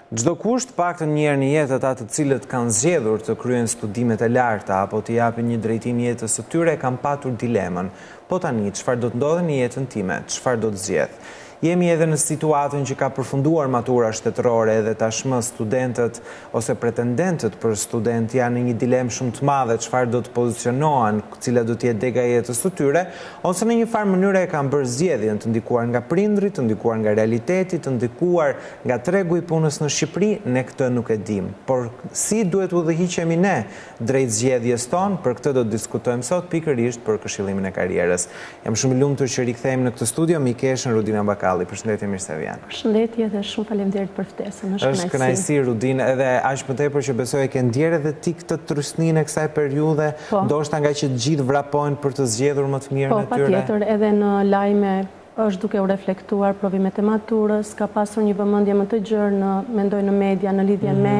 Çdo kusht paktën një herë në jetë ata të cilët kanë zgjedhur të kryejnë studimet e larta apo të japin një drejtim jetës së tyre kanë patur dilemën. Po tani, çfarë do të ndodhë në jetën time? Çfarë do të zgjedh? Jemi edhe në situatën që ka përfunduar matura shtetërore edhe tashmë studentët ose pretendentët për student janë në një dilemë shumë të madhe çfarë do të pozicionohen, cila do të jetë dega e jetës së tyre, ose në një farë mënyrë e kanë bërë zgjedhjen të ndikuar nga prindrit, të ndikuar nga realiteti, të ndikuar nga tregu i punës në Shqipëri, ne këtë nuk e dim. Por si duhet udhëhiqemi ne drejt zgjedhjes tonë, për këtë do të diskutojmë sot pikërisht për këshillimin e karrierës. Jam shumë i lumtur që rikthehemi në këtë studio, mikeshën Rudina Bakalli. Përshëndetje, mirë se vjen. Përshëndetje dhe shumë faleminderit për ftesën. Është kënaqësi Rudin, edhe aq më tepër që besoj e ke ndjerë edhe ti këtë trysninë e kësaj periudhe, ndoshta nga që të gjithë vrapojnë për të zgjedhur më të mirën e tyre. Po, patjetër, edhe në lajme është duke u reflektuar provimet e maturës, ka pasur një vëmendje më të gjerë mendoj në media në lidhje me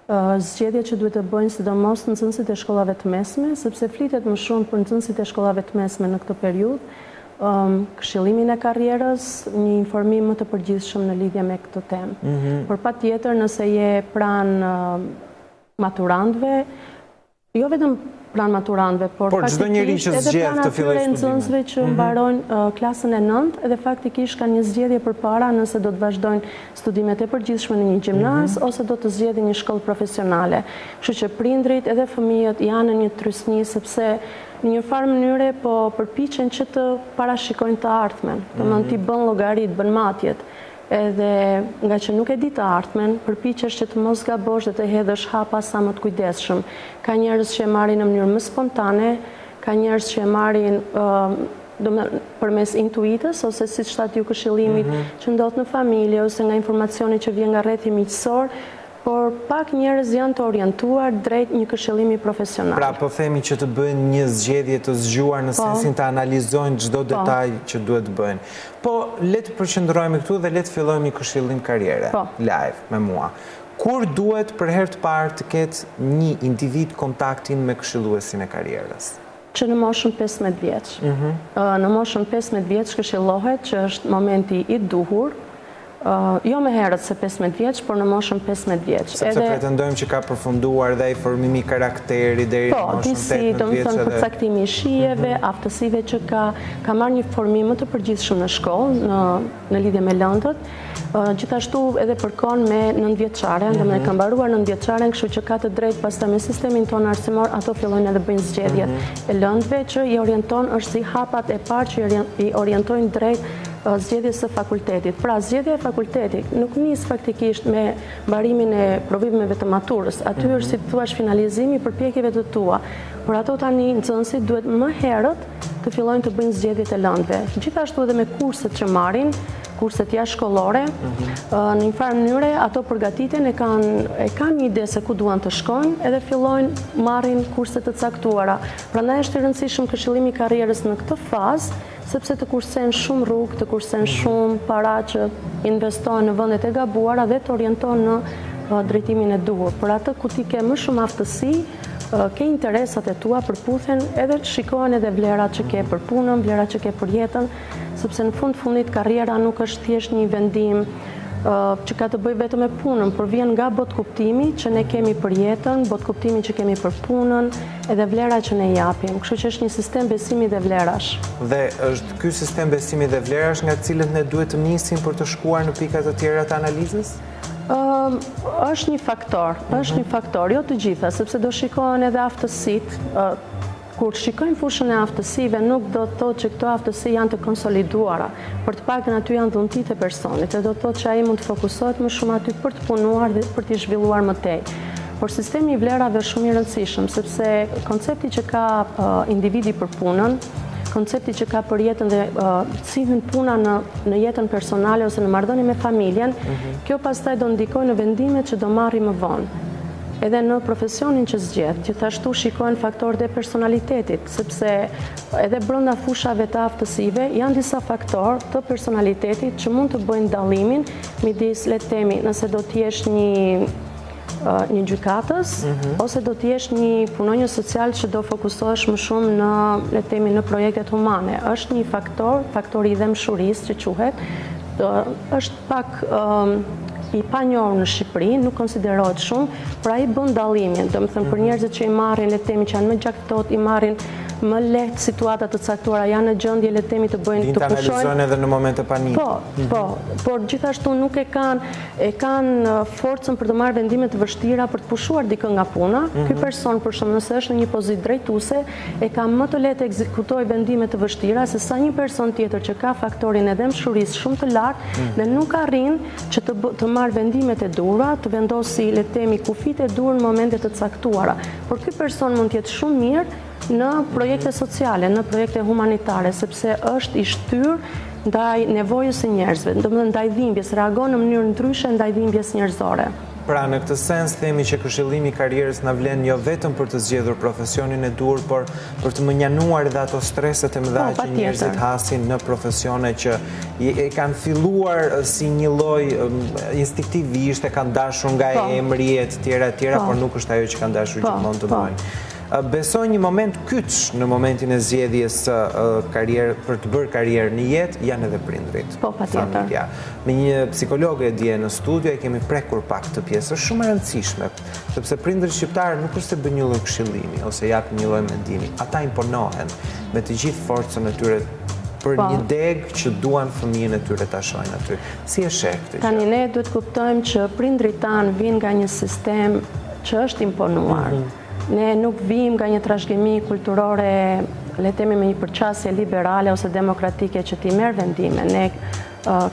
zgjedhjet që duhet të bëjnë sidomos nxënësit e shkollave të mesme, sepse flitet më shumë për nxënësit e shkollave të mesme në këtë periudhë. Këshillimin e karrierës, një informim më të përgjithshëm në lidhje me këtë temë. Por patjetër, nëse je pranë maturantëve, jo vetëm pranë maturantëve, por faktikisht edhe pranë atyre nxënësve që mbarojnë klasën e 9, edhe faktikisht kanë një zgjedhje përpara nëse do të vazhdojnë studimet e përgjithshme në një gjimnaz ose do të zgjedhin një shkollë profesionale. Kështu që prindrit edhe fëmijët janë në një trysni sepse në një farë mënyre po përpiqen që të parashikojnë të ardhmen, domethënë ti bën llogarit, bën matjet, edhe nga që nuk e di të ardhmen, përpiqesh që të mos gabosh dhe të hedhësh hapa sa më të kujdesshëm. Ka njerëz që e marrin në mënyrë më spontane, ka njerëz që e marrin përmes intuitës ose siç thatë ju këshillimit që ndodh në familje ose nga informacioni që vjen nga rrethi miqësor. Por pak njerëz janë të orientuar drejt një këshillimi profesional. Pra po themi që të bëjnë një zgjedhje të zgjuar në sensin të analizojnë çdo detaj që duhet të bëjnë. Po le të përqendrohemi këtu dhe le të fillojmë një këshillim karriere live me mua. Kur duhet për herë të parë të ketë një individ kontaktin me këshilluesin e karrierës? Që në moshën 15 vjeç. Në moshën 15 vjeç këshillohet që është momenti i duhur. Jo më herët se 15 vjeç, por në moshën 15 vjeç. Sepse pretendojmë që ka përfunduar dhe i formimi karakteri deri në moshën 18 vjeç. Po, disi, përcaktimi i shijeve, aftësive që ka marrë një formim më të përgjithshëm në shkollë, në lidhje me lëndët. Gjithashtu edhe përkon me 9-vjeçaren, dhe me ka mbaruar 9-vjeçaren, kështu që ka të drejtë pastaj me sistemin tonë arsimor, ato fillojnë edhe bëjnë zgjedhjet e lëndëve që i orienton është si hapat e parë që i orientojnë drejt zgjedhjes së fakultetit. Pra, zgjedhja e fakultetit nuk nis faktikisht me mbarimin e provimeve të maturës. Aty është si thua finalizimi i përpjekjeve të tua. Por ato tani nxënësit duhet më herët të fillojnë të bëjnë zgjedhjet e lëndëve. Gjithashtu edhe me kurset që marrin, kurset jashtëshkollore, në një farë mënyre ato përgatiten e kanë një ide se ku duan të shkojnë edhe fillojnë marrin kurse të caktuara. Prandaj është i rëndësishëm këshillimi i karrierës në këtë fazë, sepse të kursen shumë rrugë, të kursen shumë para që investojnë në vendet e gabuara dhe të orientojnë në drejtimin e duhur. Por atë ku ti ke më shumë aftësi, ke interesat e tua përputhen edhe shikohen edhe vlerat që ke për punën, vlerat që ke për jetën, sepse në fundit karriera nuk është thjesht një vendim që ka të bëj vetëm me punën, por vjen nga botkuptimi që ne kemi për jetën, botkuptimi që kemi për punën, edhe vlera që ne japim. Kështu që është një sistem besimi dhe vlerash. Dhe është ky sistem besimi dhe vlerash nga cilët ne duhet të nisim për të shkuar në pikat të tjera të analizës? Është një faktor, jo të gjitha, sepse do shikohen edhe aftësitë. Kur shikojmë fushën e aftësive, nuk do të thotë që këto aftësi janë të konsoliduara, për të paktën aty janë dhuntit e personit, e do të thotë që ai mund të fokusohet më shumë aty për të punuar dhe për të zhvilluar më tej. Por sistemi i vlerave është shumë i rëndësishëm, sepse koncepti që ka individi për punën, koncepti që ka për jetën dhe si hyn puna në jetën personale ose në marrëdhënie me familjen, kjo pastaj do ndikojë në vendimet që do marrë më vonë. Edhe në profesionin që zgjedh, gjithashtu shikohen faktorët e personalitetit, sepse edhe brenda fushave të aftësive janë disa faktorë të personalitetit që mund të bëjnë dallimin midis, le të themi, nëse do të jesh një gjykatës, ose do të jesh një punonjës social që do fokusohesh më shumë në, le të themi, në projektet humane. Është një faktori i dëmshurisë që quhet, është pak i panjohur në Shqipëri, nuk konsiderohet shumë, pra i bën dallimin, do të thënë për njerëzit që i marrin le të themi që janë më gjaktot, i marrin më lehtë situata të caktuara, janë në gjendje le të themi të bëjnë të pushojnë. Analizojnë edhe në momente panike. Por gjithashtu nuk e kanë forcën për të marrë vendime të vështira për të pushuar dikë nga puna. Ky person për shembull nëse është në një pozitë drejtuese, e ka më të lehtë të ekzekutojë vendime të vështira se sa një person tjetër që ka faktorin e dëmshurisë shumë të lartë dhe nuk arrin që të marrë vendimet e dura, të vendosi le të themi kufit e dur në momente të caktuara. Por ky person mund të jetë shumë mirë në projekte sociale, në projekte humanitare, sepse është i shtyr ndaj nevojës së njerëzve, domethënë ndaj dhimbjes, reagon në mënyrë ndryshe ndaj dhimbjes njerëzore. Pra në këtë sens themi që këshillimi i karrierës na vlen jo vetëm për të zgjedhur profesionin e dur, por për të menjanuar edhe ato streset e mëdha që njerëzit hasin në profesione që e kanë filluar si një lloj instinktivisht, e kanë dashur nga emri e tjera, por nuk është ajo që kanë dashur gjithmonë të bëjnë. Besoj një moment kyç në momentin e zgjedhjes për të bërë karrierë në jetë janë edhe prindrit. Patjetër. Me një psikologe dje në studio e kemi prekur pak të pjesë, është shumë e rëndësishme, sepse prindrit shqiptarë nuk është se bëjnë një lloj këshillimi ose japin një lloj mendimi, ata imponohen me të gjithë forcën e tyre për një degë që duan fëmijën e tyre ta shohin aty. Si e sheh këtë gjë? Tani ne duhet kuptojmë që prindrit tanë vinë nga një sistem që është imponuar. Ne nuk vim nga një trashëgimi kulturore, le të themi me një përqasje liberale ose demokratike që ti merr vendime. Ne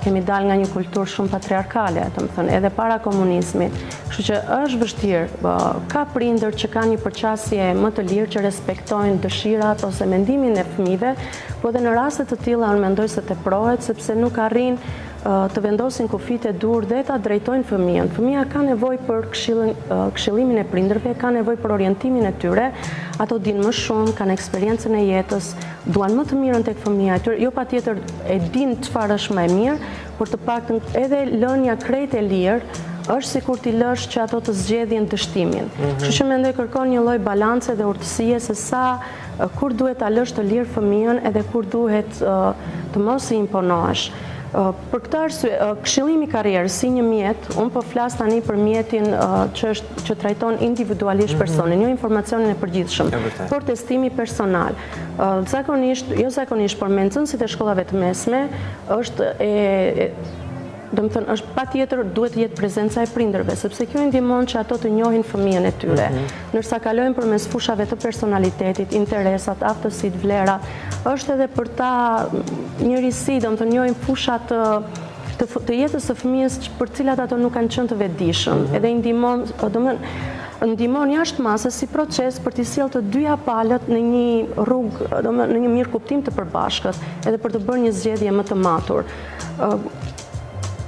kemi dalë nga një kulturë shumë patriarkale, domethënë edhe para komunizmit. Kështu që është vështirë. Ka prindër që kanë një përqasje më të lirë, që respektojnë dëshirat ose mendimin e fëmijëve, por edhe në raste të tilla unë mendoj se teprohet sepse nuk arrin të vendosin kufit e dur dhe ta drejtojnë fëmijën. Fëmija ka nevojë për këshillimin e prindërve, ka nevojë për orientimin e tyre, ato dinë më shumë, kanë eksperiencën e jetës, duan më të mirën tek fëmija e tyre, jo patjetër e dinë çfarë është më e mirë, por të paktën edhe lënia krejt e lirë është sikur ti lësh që ato të zgjedhin dështimin. Kështu që mendoj kërkon një lloj balance dhe urtësie se sa kur duhet ta lësh të lirë fëmijën edhe kur duhet të mos i imponohesh. Për këtë arsye, këshillimi i karrierës si një mjet, unë po flas tani për mjetin që trajton individualisht personin, jo informacionin e përgjithshëm, por testimi personal. Zakonisht, por me nxënësit e shkollave të mesme, domethënë është patjetër duhet të jetë prezenca e prindërve, sepse kjo i ndihmon që ato të njohin fëmijën e tyre. Ndërsa kalojnë përmes fushave të personalitetit, interesat, aftësitë, vlerat, është edhe për ta njërisi, domethënë njohin fushat të jetës së fëmijës për cilat ato nuk kanë qenë të vetëdijshëm. Edhe i ndihmon, domethënë ndihmon jashtë masës si proces për të sjellë të dyja palët në një rrugë, domethënë në një mirëkuptim të përbashkët, edhe për të bërë një zgjedhje më të matur.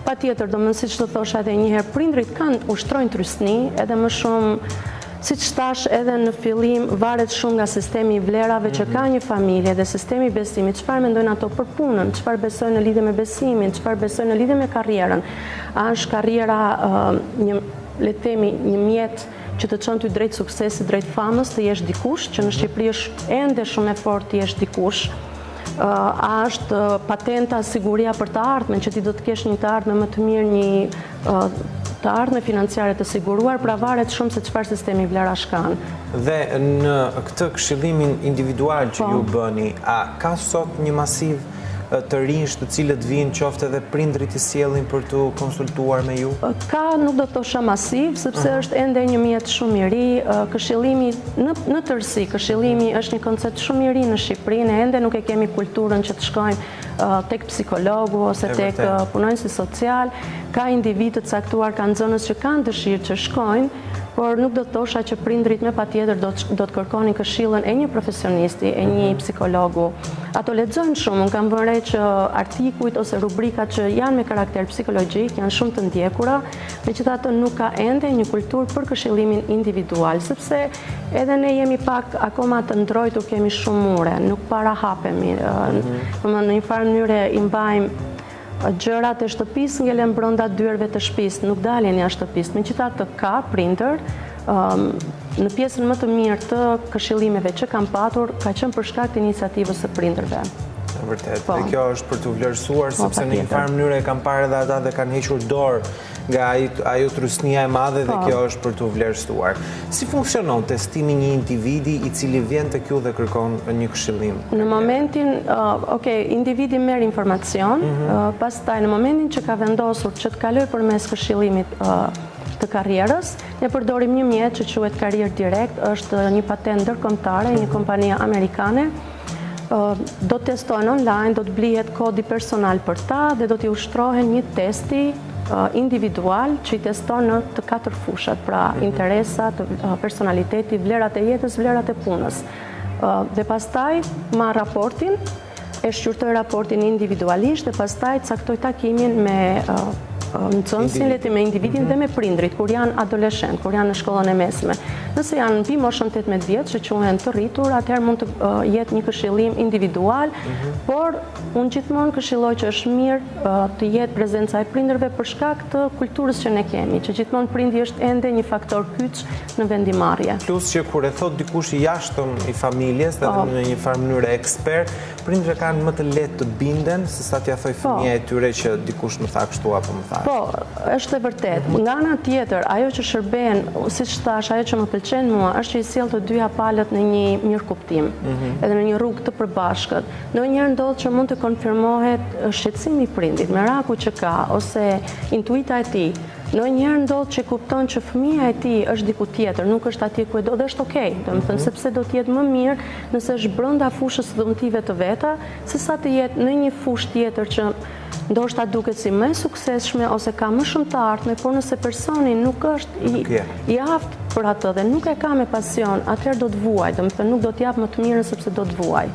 Patjetër, domethënë siç të thosha edhe një herë, prindrit ushtrojnë trysni, edhe më shumë, siç thash edhe në fillim, varet shumë nga sistemi i vlerave që ka një familje dhe sistemi i besimit, çfarë mendojnë ato për punën, çfarë besojnë në lidhje me besimin, çfarë besojnë në lidhje me karrierën. A është karriera le të themi një mjet që të çon ty drejt suksesit, drejt famës, të jesh dikush, që në Shqipëri është ende shumë e fortë të jesh dikush. A është patenta, siguria për të ardhmen, që ti do të kesh një të ardhme më të mirë, një të ardhme financiare të siguruar, pra varet shumë se çfarë sistemi vlerash kanë. Dhe në këtë këshillimin individual që ju bëni, a ka sot një masiv të rinj të cilët vinë qoftë edhe prindrit i sjellin për të konsultuar me ju? Ka, nuk do të thosha masiv, sepse është ende një mjet shumë i ri. Këshillimi në tërësi, këshillimi është një koncept shumë i ri në Shqipëri, ne ende nuk e kemi kulturën që të shkojmë tek psikologu ose tek punonjësi social. Ka individ të caktuar, ka nxënës që kanë dëshirë që shkojnë, por nuk do të thosha që prindrit me patjetër do të kërkonin këshillën e një profesionisti, e një psikologu. Ato lexojnë shumë, unë kam vënë re që artikujt ose rubrikat që janë me karakter psikologjik janë shumë të ndjekura, megjithatë nuk ka ende një kulturë për këshillimin individual, sepse edhe ne jemi pak akoma të ndrojtur, kemi shumë mure, nuk para hapemi. Në një farë mënyrë i mbajmë gjërat e shtëpisë ngelen brenda dyerve të shtëpisë, nuk dalin jashtë shtëpisë. Megjithatë ka prindër në pjesën më të mirë të këshillimeve që kam patur, ka qenë për shkak të iniciativës së prindërve. vërtet. Dhe kjo është për të vlerësuar, sepse në një farë mënyrë e kam parë edhe ata dhe kanë hequr dorë nga ajo trusnia e madhe dhe kjo është për të vlerësuar. Si funksionon testimi një individi i cili vjen tek ju dhe kërkon një këshillim? Në momentin, individi merr informacion, pastaj në momentin që ka vendosur që të kaloj përmes këshillimit të karrierës, ne përdorim një mjet që quhet Career Direct, është një patent ndërkombëtare, një kompani amerikane. Do të testohen online, do të blihet kodi personal për ta dhe do t'i ushtrohen një testi individual që i teston në të 4 fushat, pra interesat, personaliteti, vlerat e jetës, vlerat e punës. Dhe pastaj ma raportin, e shqyrtoj raportin individualisht dhe pastaj caktoj takimin me nxënësin, me individin dhe me prindrit, kur janë adoleshent, kur janë në shkollën e mesme. Nëse janë mbi moshën 18 vjeç, që quhen të rritur, atëherë mund të jetë një këshillim individual, por unë gjithmonë këshilloj që është mirë të jetë prezenca e prindërve për shkak të kulturës që ne kemi, që gjithmonë prindi është ende një faktor kyç në vendimarrje. Plus që kur e thot dikush i jashtëm i familjes, dhe në një farë mënyrë ekspert, prindëve kanë më të lehtë të binden se sa t'ia thoj fëmijës e tyre që dikush më tha kështu apo më tha. Po, është e vërtet. Nga ana tjetër, ajo që shërben, siç thash, ajo që më pëlqen mua, është që i sjell të dyja palët në një mirëkuptim, edhe në një rrugë të përbashkët. Ndonjëherë ndodh që mund të konfirmohet shqetësimi i prindit, meraku që ka, ose intuita e tij. Ndonjëherë ndodh që kupton që fëmia e tij është diku tjetër, nuk është atje ku e do dhe është okay, domethënë sepse do të jetë më mirë nëse është brenda fushës së dëmtive të veta, sesa të jetë në një fushë tjetër që ndoshta duket si më e suksesshme ose ka më shumë të ardhme, por nëse personi nuk është i aftë për atë dhe nuk e ka me pasion, atëherë do të vuaj, domethënë nuk do të jap më të mirën sepse do të vuaj.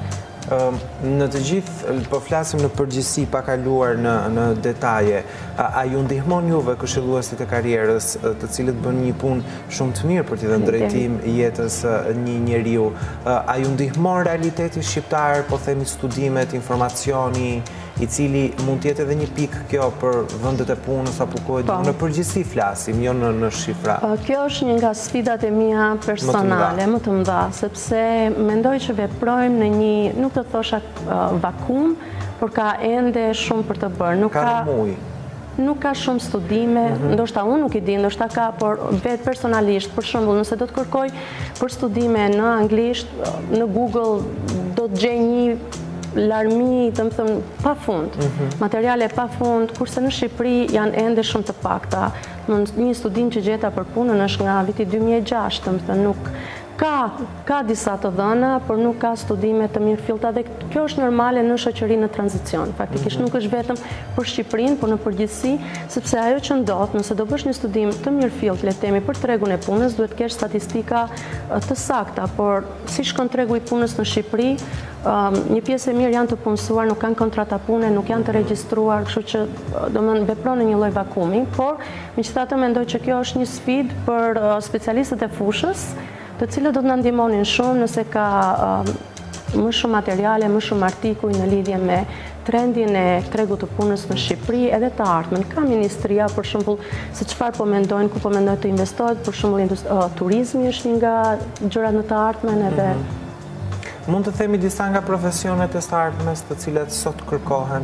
Në të gjithë, po flasim në përgjithësi pa kaluar në detaje, a ju ndihmon juve këshilluesit e karrierës, të cilët bën një punë shumë të mirë për t'i dhënë drejtim jetës një njeriu, a ju ndihmon realiteti shqiptar, po themi studimet, informacioni, i cili mund t'jetë edhe një pikë kjo për vendet e punës apo kohë në përgjithësi flasim, jo në shifra. Kjo është një nga sfidat e mia personale, më të mëdha, sepse mendoj që veprojmë në një, nuk të thosha vakum, por ka ende shumë për të bërë. Nuk ka shumë studime, ndoshta unë nuk i di, ndoshta ka, por vetë personalisht, për shembull, nëse do të kërkoj për studime në anglisht, në Google do të gjej një larmi, të më thëmë, pa fund, materiale pa fund, kurse në Shqipëri janë ende shumë të pakta. Një studim që gjeta për punën është nga viti 2006, të më thëmë, nuk ka disa të dhëna, por nuk ka studime të mirëfillta dhe kjo është normale në shoqërinë në tranzicion. Faktikisht nuk është vetëm për Shqipërinë, por në përgjithësi, sepse ajo që ndodh, nëse do bësh një studim të mirëfillt, le të themi, për tregun e punës, duhet kesh statistika të sakta, por si shkon tregu i punës në Shqipëri, një pjesë e mirë janë të punësuar, nuk kanë kontrata pune, nuk janë të regjistruar, kështu që domethënë vepron në një lloj vakumi, por megjithatë mendoj që kjo është një sfidë për specialistët e fushës, të cilët do të na ndihmonin shumë nëse ka më shumë materiale, më shumë artikuj në lidhje me trendin e tregut të punës në Shqipëri edhe të ardhmen. Ka ministria, për shembull, se çfarë po mendojnë, ku po mendojnë të investohet, për shembull turizmi është një nga gjërat në të ardhmen edhe Mund të themi disa nga profesionet e së ardhmes të cilat sot kërkohen?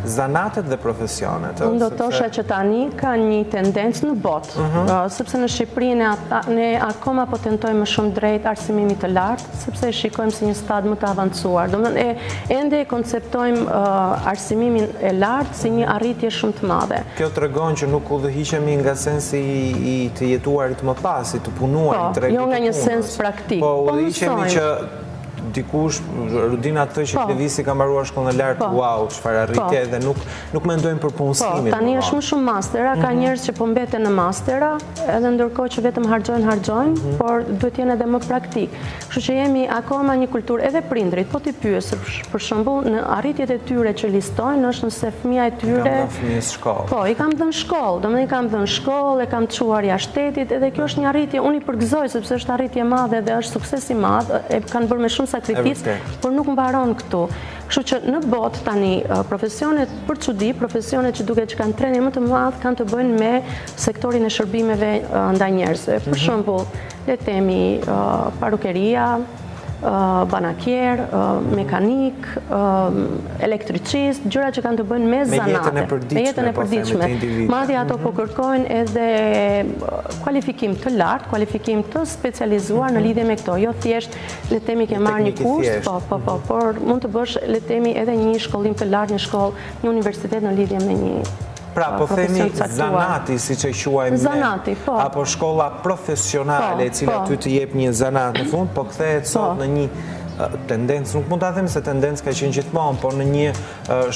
Zanatet dhe profesionet. Unë do thosha që tani ka një tendencë në botë, sepse në Shqipëri ne akoma po tentojmë më shumë drejt arsimimit të lartë, sepse e shikojmë si një stad më të avancuar. Domethënë ende e konceptojmë arsimimin e lartë si një arritje shumë të madhe. Kjo tregon që nuk udhëhiqemi nga sensi i të jetuarit më pas, i të punuarit, tregut të punës. Jo nga një sens praktik. Po udhëhiqemi që dikush, Rudina të që Klevisi ka mbaruar shkollën e lartë, wow, çfarë arritje dhe nuk mendojmë për punësimin. Tani është më shumë mastera, ka njerëz që po mbeten në mastera, edhe ndërkohë që vetëm harxojnë, por duhet jenë edhe më praktik. Kështu që jemi akoma një kulturë edhe prindrit, po ti pyes, për shembull, në arritjet e tyre që listojnë është nëse fëmia e tyre i kam dhënë fëmijës shkollë. Po, i kam dhënë shkollë, domethënë i kam dhënë shkollë, e kam çuar jashtë shtetit, edhe kjo është një arritje, unë i përgëzoj sepse është arritje e madhe dhe është sukses i madh, e kanë bërë me shumë sakrificë, por nuk mbaron këtu. Kështu që në botë tani profesionet për çudi, profesionet që duket që kanë treni më të madh kanë të bëjnë me sektorin e shërbimeve ndaj njerëzve. Për shembull, le të themi parukeria, banakier, mekanik, elektricist, gjëra që kanë të bëjnë me zanate. Me jetën e përditshme. Madje ato po kërkojnë edhe kualifikim të lartë, kualifikim të specializuar në lidhje me këto. Jo thjesht le të themi ke marrë një kurs, por mund të bësh le të themi edhe një shkollim të lartë, një shkollë, një universitet në lidhje me një pra, po themi zanati, si që quajmë zanati, po. Apo shkolla profesionale, cila ty të jep një zanat në fund, po kthehet sot në një tendencë, nuk mund ta them se tendencë ka qenë gjithmonë, por në një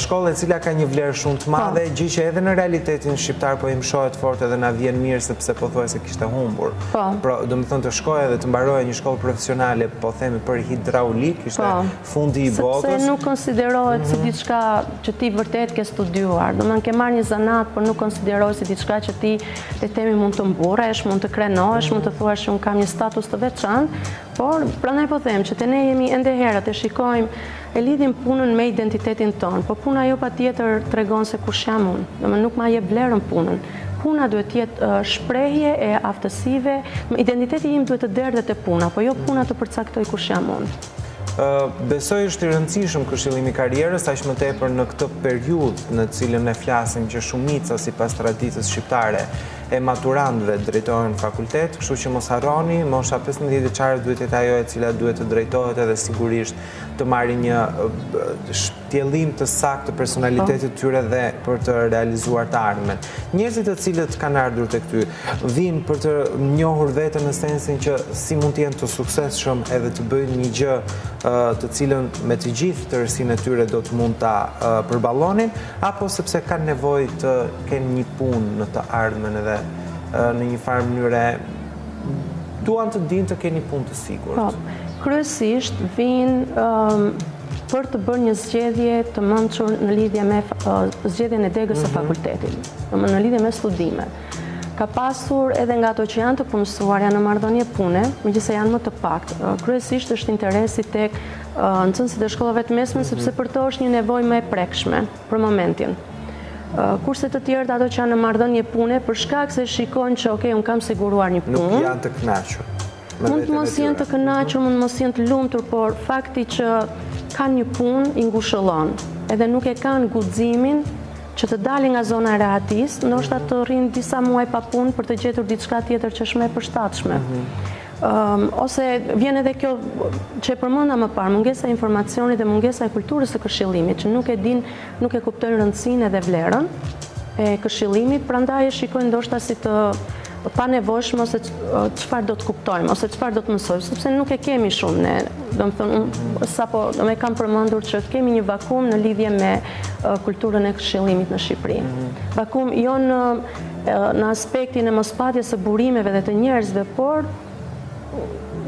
shkollë e cila ka një vlerë shumë të madhe, gjë që edhe në realitetin shqiptar po i mshohet fort edhe na vjen mirë sepse pothuajse kishte humbur. Pra, domethënë të shkoja dhe të mbaroja një shkollë profesionale, po themi për hidraulik, ishte fundi i botës. Sepse nuk konsiderohet si diçka që ti vërtet ke studiuar. Domethënë ke marrë një zanat, por nuk konsiderohet si diçka që ti le të themi mund të mburresh, mund të krenohesh, mund të thuash që un kam një status të veçantë, por prandaj po them që te ne jemi ende herët e shikojmë e lidhim punën me identitetin tonë, po puna jo patjetër tregon se kush jam unë. Domethënë nuk ma jep vlerën punën. Puna duhet të jetë shprehje e aftësive, identiteti im duhet të derdhet te puna, po jo puna të përcaktoj kush jam unë. Besoj është i rëndësishëm këshillimi i karrierës, aq më tepër në këtë periudhë në cilën ne flasim që shumica sipas traditës shqiptare e maturantëve drejtohen në fakultet, kështu që mos harroni, mosha 15 vjeçare duhet të jetë ajo e cila duhet të drejtohet edhe sigurisht të marrë një shtjellim të saktë të personalitetit të tyre dhe për të realizuar të ardhmen. Njerëzit të cilët kanë ardhur tek ty vinë për të njohur veten në sensin që si mund të jenë të suksesshëm edhe të bëjnë një gjë të cilën me të gjithë tërësinë e tyre do të mund ta përballonin, apo sepse kanë nevojë të kenë një punë në të ardhmen edhe në një farë mënyre duan të dinë të kenë një punë të sigurt. Kryesisht vinë për të bërë një zgjedhje të mençur në lidhje me zgjedhjen e degës së fakultetit, në lidhje me studimet. Ka pasur edhe nga ato që janë të punësuar, janë në marrëdhënie pune, megjithëse janë më të paktë. Kryesisht është interesi tek nxënësit e shkollave të mesme, sepse për to është një nevojë më e prekshme për momentin. Kurse të tjerët ato që janë në marrëdhënie pune, për shkak se shikojnë që un kam siguruar një punë. Nuk janë të kënaqur. Mund të mos jenë të kënaqur, mund të mos jenë të lumtur, por fakti që kanë një punë i ngushëllon, edhe nuk e kanë guximin që të dalin nga zona e rehatis, ndoshta të rrinë disa muaj pa punë për të gjetur diçka tjetër që është më e përshtatshme. Ose vjen edhe kjo që e përmenda më parë, mungesa e informacionit dhe mungesa e kulturës së këshillimit, që nuk e kuptojnë rëndësinë edhe vlerën e këshillimit, prandaj e shikojnë ndoshta si të pa nevojshme ose çfarë do të kuptojmë ose çfarë do të mësojmë, sepse nuk e kemi shumë ne. Domethënë sapo më kam përmendur që kemi një vakum në lidhje me kulturën e këshillimit në Shqipëri. Vakum jo në aspektin e mospatjes së burimeve dhe të njerëzve, por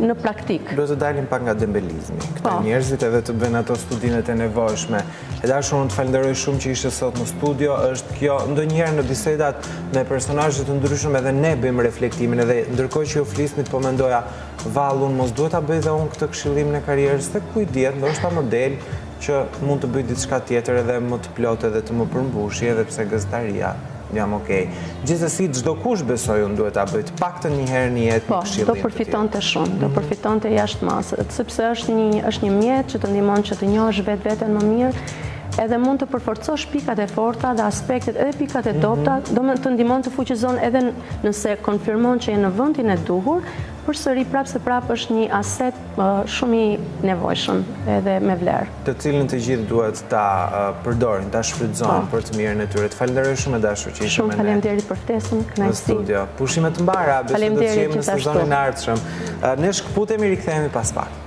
në praktik. Do të dalim pak nga dembelizmi. Këta njerëzit edhe të bëjnë ato studimet e nevojshme. E dashur, unë të falenderoj shumë që ishte sot në studio. Është kjo ndonjëherë në bisedat me personazhe të ndryshëm edhe ne bëjmë reflektimin, edhe ndërkohë që ju flisnit po mendoja, vallë, unë mos duhet ta bëj dhe unë këtë këshillimin e karrierës, tek kujt diet, ndoshta model që mund të bëj diçka tjetër edhe më të plotë edhe të më përmbushë, edhe pse gazetaria jam okej. Gjithsesi, çdo kush besoj unë duhet ta bëj të paktën një herë në jetë një këshillim. Do përfitonte shumë, do përfitonte jashtë masës, sepse është një mjet që të ndihmon që të njohësh vetveten më mirë, edhe mund të përforcosh pikat e forta dhe aspektet edhe pikat e dobta, do të ndihmon të fuqizon edhe nëse konfirmon që je në vendin e duhur, përsëri prapë është një aset shumë i nevojshëm edhe me vlerë. Të cilin të gjithë duhet ta përdorin, ta shfrytëzojnë për të mirën e tyre. Të falenderoj shumë e dashur që ishe me ne. Shumë faleminderit për ftesën, kënaqësi. Në studio. Pushime të mbara, besoj do të jemi në sezonin e ardhshëm. Ne shkëputemi, rikthehemi pas pak.